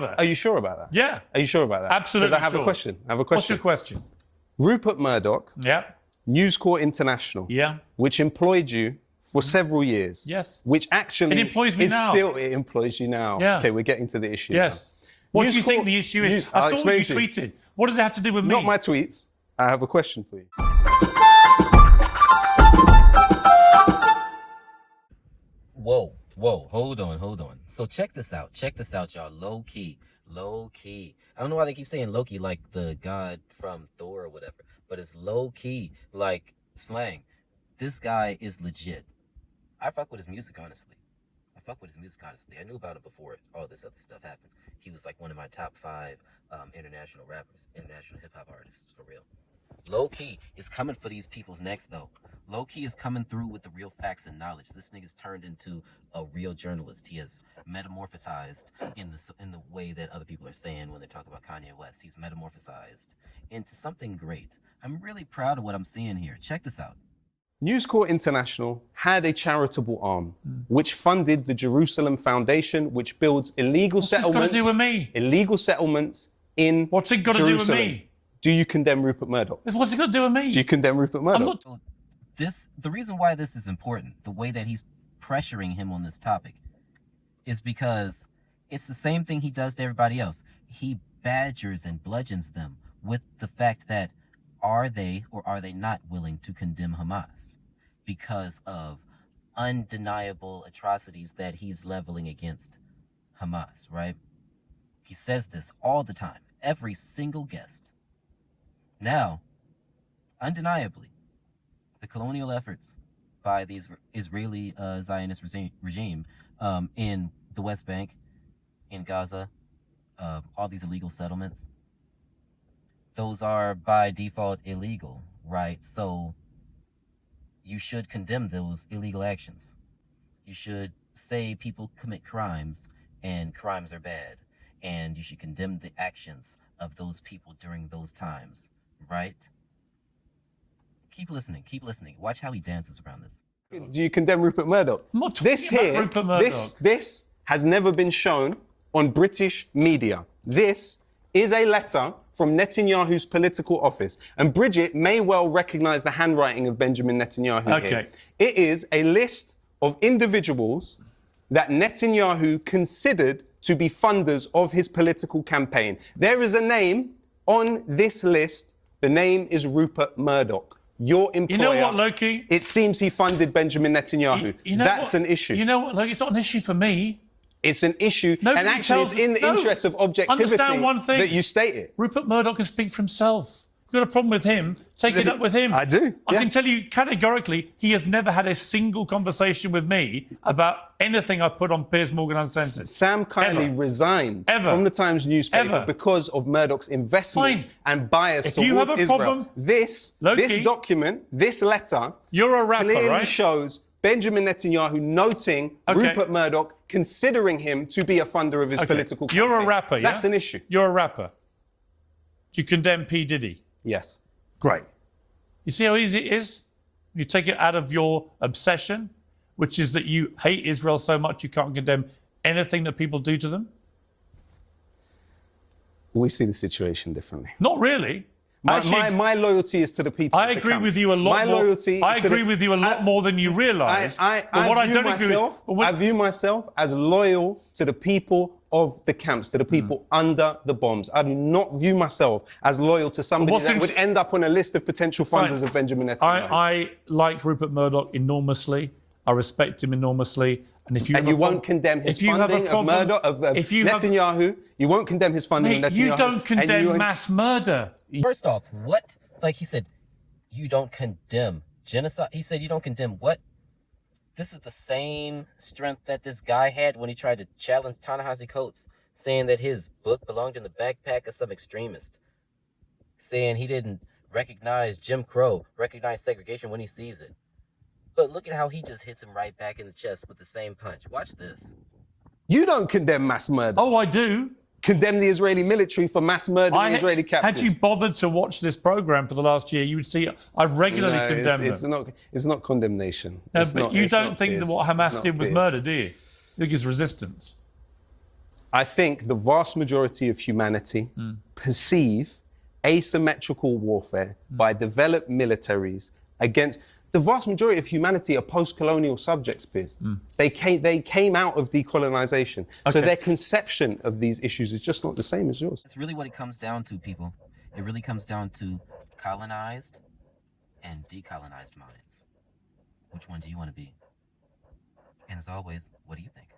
Are you sure about that? Yeah. Are you sure about that? Absolutely Because I have sure. a question. I have a question. What's your question? Rupert Murdoch, Yeah. News Corp International, Yeah. which employed you for several years. Yes. Which actually It employs me now. It employs you now. Yeah. Okay, we're getting to the issue Yes. now. What News do you think Corp- the issue is? News- I I'll saw what you explain to tweeted. What does it have to do with me? Not my tweets. I have a question for you. Whoa, hold on. So check this out, y'all. Low key. I don't know why they keep saying Loki like the god from Thor or whatever, but it's low key, like slang. This guy is legit. I fuck with his music, honestly. I knew about him before all this other stuff happened. He was like one of my top 5 international rappers, international hip hop artists, for real. Low key is coming for these people's necks, though. Low key is coming through with the real facts and knowledge. This nigga's turned into a real journalist. He has metamorphosized in the way that other people are saying when they talk about Kanye West. He's metamorphosized into something great. I'm really proud of what I'm seeing here. Check this out. News Corp International had a charitable arm which funded the Jerusalem Foundation, which builds illegal settlements. What's this got to do with me? Illegal settlements in What's it got to do with Jerusalem. me? Do you condemn Rupert Murdoch? What's it got to do with me? Do you condemn Rupert Murdoch? I'm not. The reason why this is important, the way that he's pressuring him on this topic, is because it's the same thing he does to everybody else. He badgers and bludgeons them with the fact that are they or are they not willing to condemn Hamas because of undeniable atrocities that he's leveling against Hamas, right? He says this all the time, every single guest. Now, undeniably, the colonial efforts by the Israeli Zionist regime in the West Bank, in Gaza, all these illegal settlements, those are by default illegal, right? So you should condemn those illegal actions. You should say people commit crimes and crimes are bad, and you should condemn the actions of those people during those times, right? Keep listening. Watch how he dances around this. Do you condemn Rupert Murdoch? I'm not talking about Rupert Murdoch. This has never been shown on British media. This is a letter from Netanyahu's political office. And Bridget may well recognize the handwriting of Benjamin Netanyahu here. It is a list of individuals that Netanyahu considered to be funders of his political campaign. There is a name on this list. The name is Rupert Murdoch. Your employer. You know what, Lowkey? It seems he funded Benjamin Netanyahu. That's an issue. You know what, Lowkey? It's not an issue for me. It's an issue, and actually it's in the interest of objectivity understand one thing. that you state it. Rupert Murdoch can speak for himself. If you've got a problem with him, take it up with him. I do, I yeah. can tell you categorically, he has never had a single conversation with me about anything I've put on Piers Morgan Uncensored. Sam kindly resigned from the Times newspaper because of Murdoch's investment and bias towards you have a Israel. problem, This document, this letter, you're a rapper, clearly right? shows Benjamin Netanyahu noting Rupert Murdoch, considering him to be a funder of his political campaign. You're a rapper, yeah? That's an issue. You're a rapper. Do you condemn P. Diddy? Yes. Great. You see how easy it is? You take it out of your obsession, which is that you hate Israel so much you can't condemn anything that people do to them? We see the situation differently. Not really. My loyalty is to the people. I agree with you a lot more. I agree with you a lot more than you realise. I view myself as loyal to the people of the camps, to the people under the bombs. I do not view myself as loyal to somebody that would end up on a list of potential funders of Benjamin Netanyahu. I like Rupert Murdoch enormously. I respect him enormously. And if you won't condemn his funding of Murdoch, of Netanyahu, you won't condemn his funding of Netanyahu. You don't condemn mass murder. First off, what? Like he said, you don't condemn genocide. He said you don't condemn what? This is the same strength that this guy had when he tried to challenge Ta-Nehisi Coates, saying that his book belonged in the backpack of some extremist, saying he didn't recognize Jim Crow, recognize segregation when he sees it. But look at how he just hits him right back in the chest with the same punch. Watch this. You don't condemn mass murder. Oh, I do. Condemn the Israeli military for mass murdering Israeli captives. Had you bothered to watch this program for the last year, you would see I've regularly condemned them. It's not condemnation. No, but you don't think that what Hamas did was murder, do you? You think it's resistance. I think the vast majority of humanity perceive asymmetrical warfare by developed militaries against. The vast majority of humanity are post-colonial subjects, Piers. They came out of decolonization. So their conception of these issues is just not the same as yours. That's really what it comes down to, people. It really comes down to colonized and decolonized minds. Which one do you want to be? And as always, what do you think?